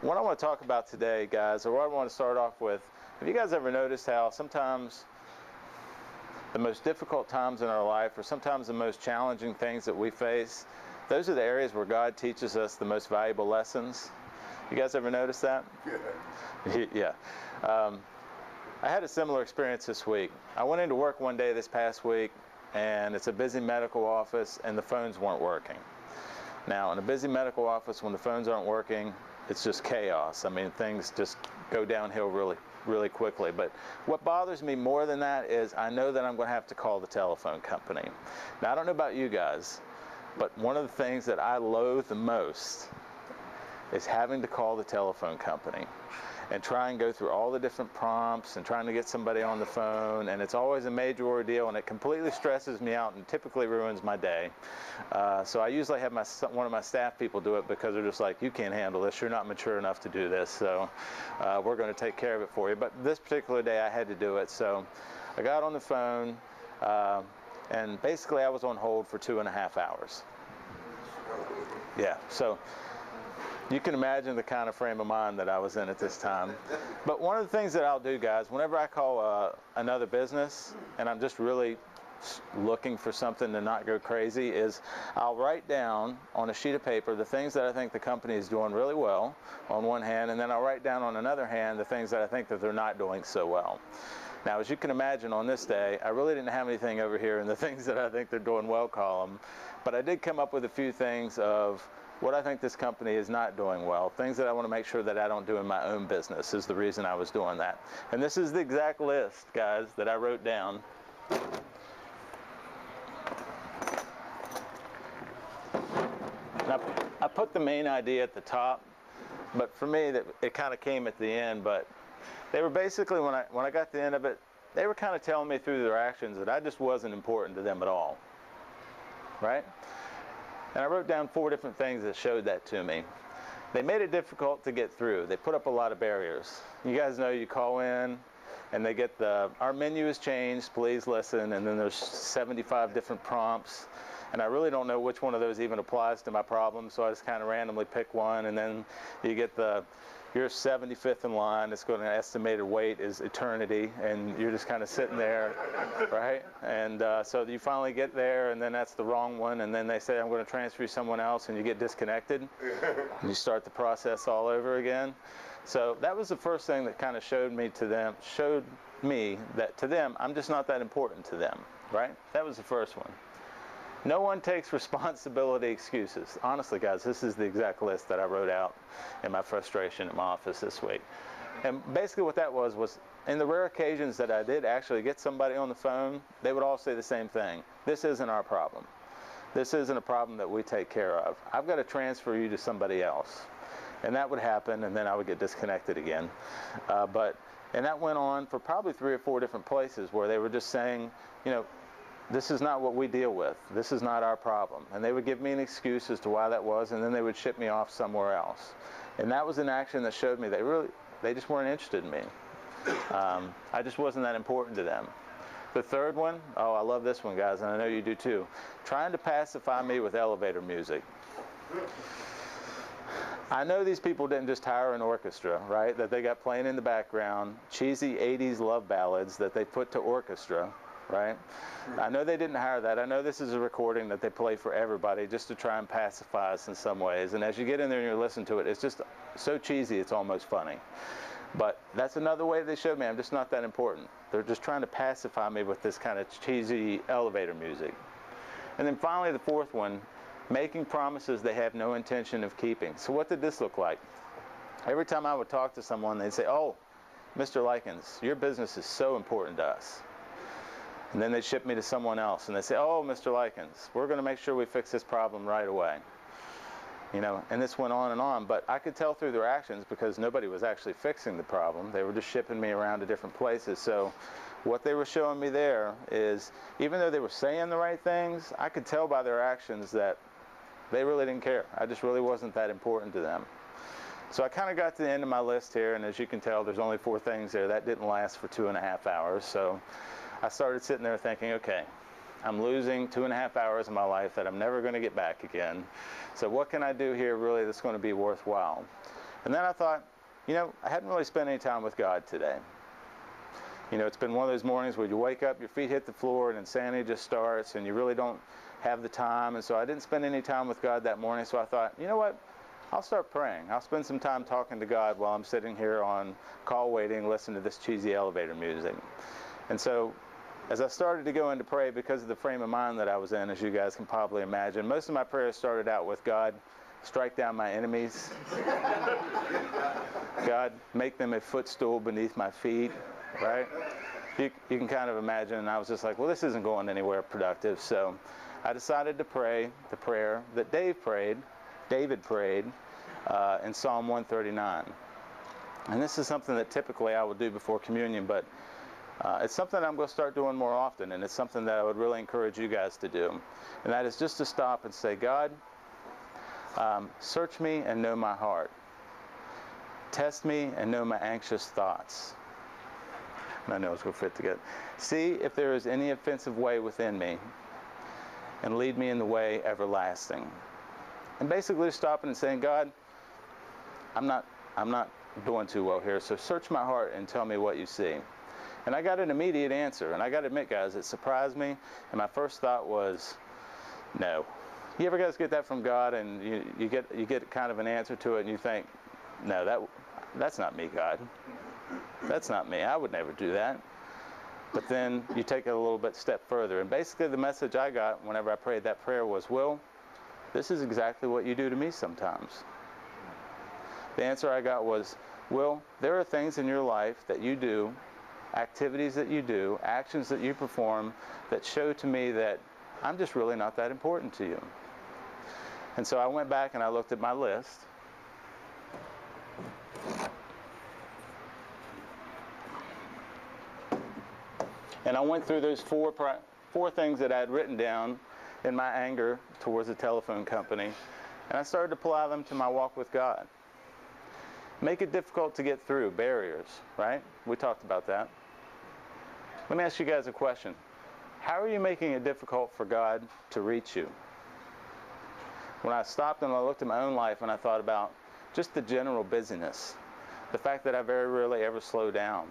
What I want to talk about today, guys, or what I want to start off with, have you guys ever noticed how sometimes the most difficult times in our life, or sometimes the most challenging things that we face, those are the areas where God teaches us the most valuable lessons? You guys ever notice that? Yeah. I had a similar experience this week. I went into work one day this past week, and it's a busy medical office, and the phones weren't working. Now, in a busy medical office, when the phones aren't working, it's just chaos. I mean, things just go downhill really quickly. But what bothers me more than that is I know that I'm going to have to call the telephone company. Now, I don't know about you guys, but one of the things that I loathe the most is having to call the telephone company and try and go through all the different prompts and trying to get somebody on the phone, and it's always a major ordeal, and it completely stresses me out and typically ruins my day. So I usually have one of my staff people do it, because they're just like, you can't handle this, you're not mature enough to do this, so we're going to take care of it for you. But this particular day I had to do it, so I got on the phone, and basically I was on hold for 2.5 hours. Yeah, so you can imagine the kind of frame of mind that I was in at this time. But one of the things that I'll do, guys, whenever I call another business and I'm just really looking for something to not go crazy, is I'll write down on a sheet of paper the things that I think the company is doing really well on one hand, and then I'll write down on another hand the things that I think that they're not doing so well. Now, as you can imagine, on this day, I really didn't have anything over here in the things that I think they're doing well column, but I did come up with a few things of what I think this company is not doing well, things that I want to make sure that I don't do in my own business is the reason I was doing that. And this is the exact list, guys, that I wrote down. Now, I put the main idea at the top, but for me, it kind of came at the end. But they were basically, when I got to the end of it, they were kind of telling me through their actions that I just wasn't important to them at all, right? And I wrote down 4 different things that showed that to me. They made it difficult to get through. They put up a lot of barriers. You guys know, you call in and they get our menu has changed, please listen, and then there's 75 different prompts. And I really don't know which one of those even applies to my problem, so I just kind of randomly pick one, and then you get you're 75th in line, it's going to estimated wait is eternity, and you're just kind of sitting there, right? And so you finally get there, and then that's the wrong one, and then they say, I'm going to transfer you to someone else, and you get disconnected. And you start the process all over again. So that was the first thing that kind of showed me that to them, I'm just not that important to them, right? That was the first one. No one takes responsibility excuses. Honestly, guys, this is the exact list that I wrote out in my frustration at my office this week. And basically what that was in the rare occasions that I did actually get somebody on the phone, they would all say the same thing. This isn't our problem. This isn't a problem that we take care of. I've got to transfer you to somebody else. And that would happen, and then I would get disconnected again. And that went on for probably 3 or 4 different places where they were just saying, you know, this is not what we deal with. This is not our problem. And they would give me an excuse as to why that was, and then they would ship me off somewhere else. And that was an action that showed me they just weren't interested in me. I just wasn't that important to them. The third one, oh, I love this one, guys, and I know you do too. Trying to pacify me with elevator music. I know these people didn't just hire an orchestra, right, that they got playing in the background, cheesy 80s love ballads that they put to orchestra, right? I know they didn't hire that. I know this is a recording that they play for everybody just to try and pacify us in some ways. And as you get in there and you listen to it, it's just so cheesy it's almost funny. But that's another way they showed me I'm just not that important. They're just trying to pacify me with this kind of cheesy elevator music. And then finally, the fourth one, making promises they have no intention of keeping. So what did this look like? Every time I would talk to someone, they'd say, oh, Mr. Likens, your business is so important to us. And then they'd ship me to someone else, and they'd say, oh, Mr. Likens, we're going to make sure we fix this problem right away. You know, and this went on and on, but I could tell through their actions because nobody was actually fixing the problem. They were just shipping me around to different places. So what they were showing me there is, even though they were saying the right things, I could tell by their actions that they really didn't care. I just really wasn't that important to them. So I kind of got to the end of my list here, and as you can tell, there's only 4 things there. That didn't last for 2.5 hours. So I started sitting there thinking, okay, I'm losing 2.5 hours of my life that I'm never going to get back again. So what can I do here really that's going to be worthwhile? And then I thought, I hadn't really spent any time with God today. It's been one of those mornings where you wake up, your feet hit the floor, and insanity just starts, and you really don't have the time. And so I didn't spend any time with God that morning, so I thought, you know what? I'll start praying. I'll spend some time talking to God while I'm sitting here on call waiting, listening to this cheesy elevator music. And so as I started to go into pray, because of the frame of mind that I was in, as you guys can probably imagine, most of my prayers started out with, God, strike down my enemies. God, make them a footstool beneath my feet, right? You can kind of imagine, and I was just like, well, this isn't going anywhere productive. So I decided to pray the prayer that David prayed in Psalm 139. And this is something that typically I would do before communion, but it's something I'm going to start doing more often, and it's something that I would really encourage you guys to do. And that is just to stop and say, God, search me and know my heart. Test me and know my anxious thoughts. My nose will fit together. See if there is any offensive way within me, and lead me in the way everlasting. And basically stopping and saying, God, I'm not doing too well here, so search my heart and tell me what you see. And I got an immediate answer, and I got to admit, guys, it surprised me, and my first thought was, no. You ever guys get that from God, and you get kind of an answer to it, and you think, no, that's not me, God. That's not me. I would never do that. But then you take it a little bit step further, and basically the message I got whenever I prayed that prayer was, Will, this is exactly what you do to me sometimes. The answer I got was, Will, there are things in your life that you do, activities that you do, actions that you perform that show to me that I'm just really not that important to you. And so I went back and I looked at my list. And I went through those four things that I had written down in my anger towards the telephone company, and I started to apply them to my walk with God. Make it difficult to get through, barriers, right? We talked about that. Let me ask you guys a question. How are you making it difficult for God to reach you? When I stopped and I looked at my own life and I thought about just the general busyness, the fact that I very rarely ever slow down.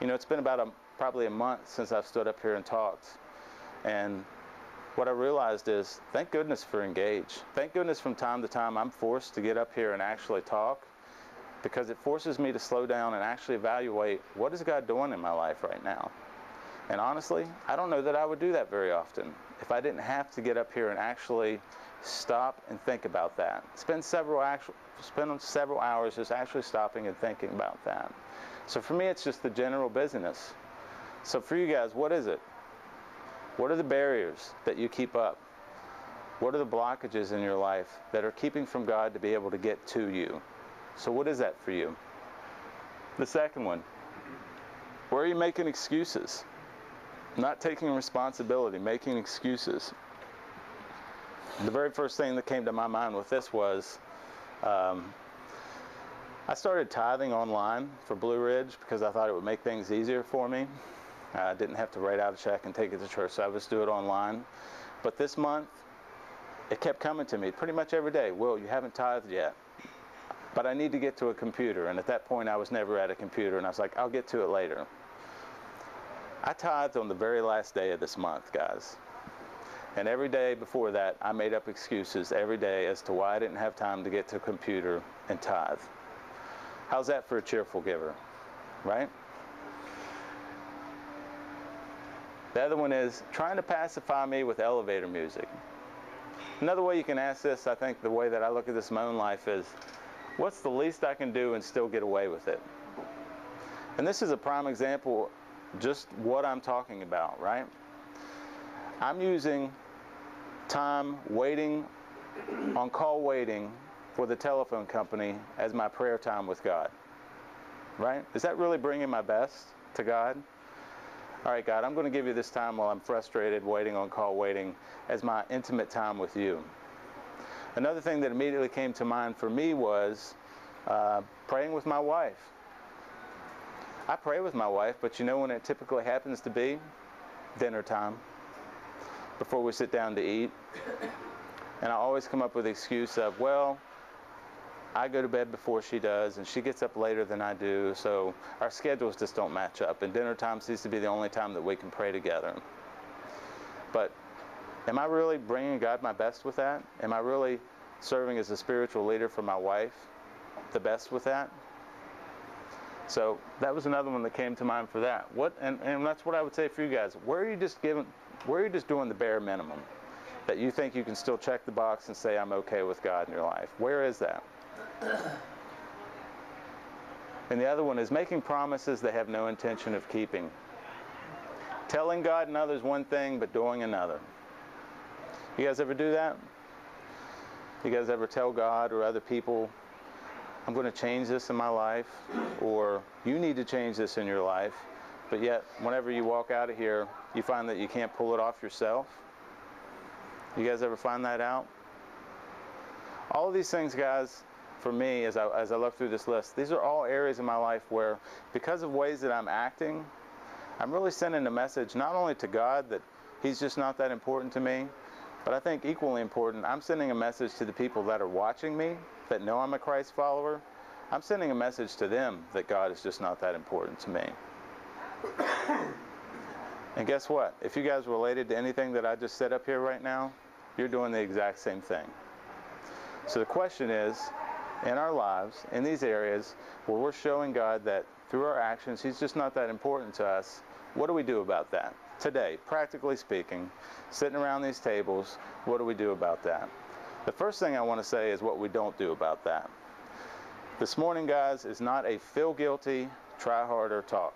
It's been about probably a month since I've stood up here and talked, and what I realized is, thank goodness for Engage. Thank goodness from time to time I'm forced to get up here and actually talk, because it forces me to slow down and actually evaluate, what is God doing in my life right now? And honestly, I don't know that I would do that very often if I didn't have to get up here and actually stop and think about that. Spend several hours just actually stopping and thinking about that. So for me, it's just the general busyness. So for you guys, what is it? What are the barriers that you keep up? What are the blockages in your life that are keeping from God to be able to get to you? So what is that for you? The second one, where are you making excuses? Not taking responsibility, making excuses. The very first thing that came to my mind with this was, I started tithing online for Blue Ridge because I thought it would make things easier for me. I didn't have to write out a check and take it to church, so I just do it online. But this month, it kept coming to me pretty much every day. Will, you haven't tithed yet, but I need to get to a computer. And at that point, I was never at a computer, and I was like, I'll get to it later. I tithed on the very last day of this month, guys. And every day before that, I made up excuses every day as to why I didn't have time to get to a computer and tithe. How's that for a cheerful giver, right? The other one is trying to pacify me with elevator music. Another way you can ask this, I think the way that I look at this in my own life is, what's the least I can do and still get away with it? And this is a prime example, just what I'm talking about, right? I'm using time waiting, on call waiting for the telephone company as my prayer time with God, right? Is that really bringing my best to God? All right, God, I'm going to give you this time while I'm frustrated, waiting on call waiting, as my intimate time with you. Another thing that immediately came to mind for me was praying with my wife. I pray with my wife, but you know when it typically happens to be? Dinner time, before we sit down to eat. And I always come up with the excuse of, well, I go to bed before she does, and she gets up later than I do, so our schedules just don't match up, and dinner time seems to be the only time that we can pray together. But am I really bringing God my best with that? Am I really serving as a spiritual leader for my wife the best with that? So that was another one that came to mind for that. And that's what I would say for you guys. Where are you just doing the bare minimum that you think you can still check the box and say, I'm okay with God in your life? Where is that? And the other one is making promises they have no intention of keeping. Telling God and others one thing, but doing another. You guys ever do that? You guys ever tell God or other people, I'm going to change this in my life, or you need to change this in your life, but yet whenever you walk out of here, you find that you can't pull it off yourself? You guys ever find that out? All of these things, guys, for me, as I look through this list, these are all areas in my life where, because of ways that I'm acting, I'm really sending a message not only to God that He's just not that important to me, but I think equally important, I'm sending a message to the people that are watching me, that know I'm a Christ follower. I'm sending a message to them that God is just not that important to me. And guess what? If you guys related to anything that I just said up here right now, you're doing the exact same thing. So the question is, in our lives, in these areas where we're showing God that through our actions, He's just not that important to us, what do we do about that? Today, practically speaking, sitting around these tables, what do we do about that? The first thing I want to say is what we don't do about that. This morning, guys, is not a feel guilty, try harder talk.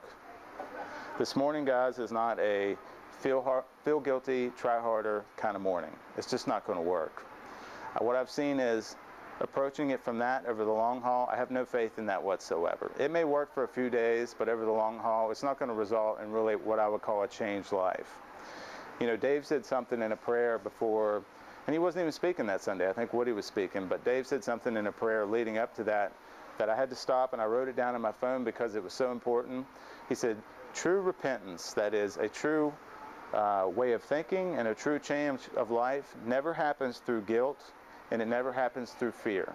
This morning, guys, is not a feel guilty, try harder kind of morning. It's just not going to work. What I've seen is approaching it from that over the long haul. I have no faith in that whatsoever. It may work for a few days, but over the long haul, it's not going to result in really what I would call a changed life. You know, Dave said something in a prayer before, and he wasn't even speaking that Sunday. I think Woody was speaking, but Dave said something in a prayer leading up to that I had to stop, and I wrote it down on my phone because it was so important. He said, true repentance, that is a true way of thinking and a true change of life, never happens through guilt, and it never happens through fear.